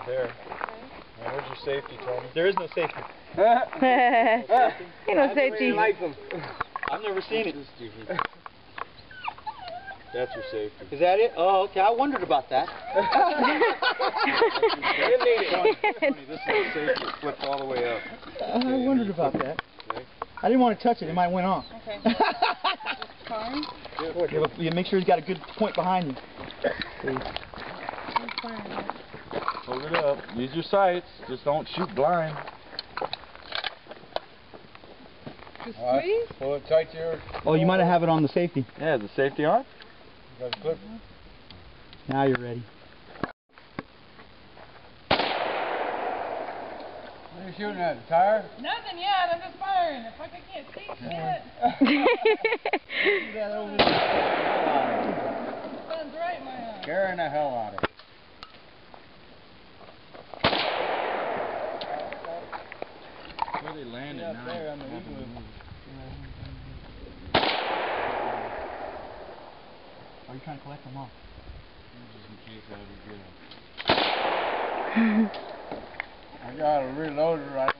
there. Now, where's your safety, Tony? There is no safety. Ain't no safety. I've never seen it. That's your safety. Is that it? Oh, okay. I wondered about that. Tony, this is the safety. It flips all the way up. I wondered about that. Okay. I didn't want to touch it. It might went off. Okay. Fine. You make sure he's got a good point behind you. Hold it up. Use your sights. Just don't shoot blind. Just squeeze? Pull it tight to your... Oh, you might have it on the safety. Yeah, is the safety on? You got the clip. Now you're ready. What are you shooting at? The tire? Nothing yet. I'm just firing. If I can't see shit. Sun's right in my eye. Scaring the hell out of it. Where they landed now? There on the igloo. Are you trying to collect them all? Just in case I ever get them. I got a reloader right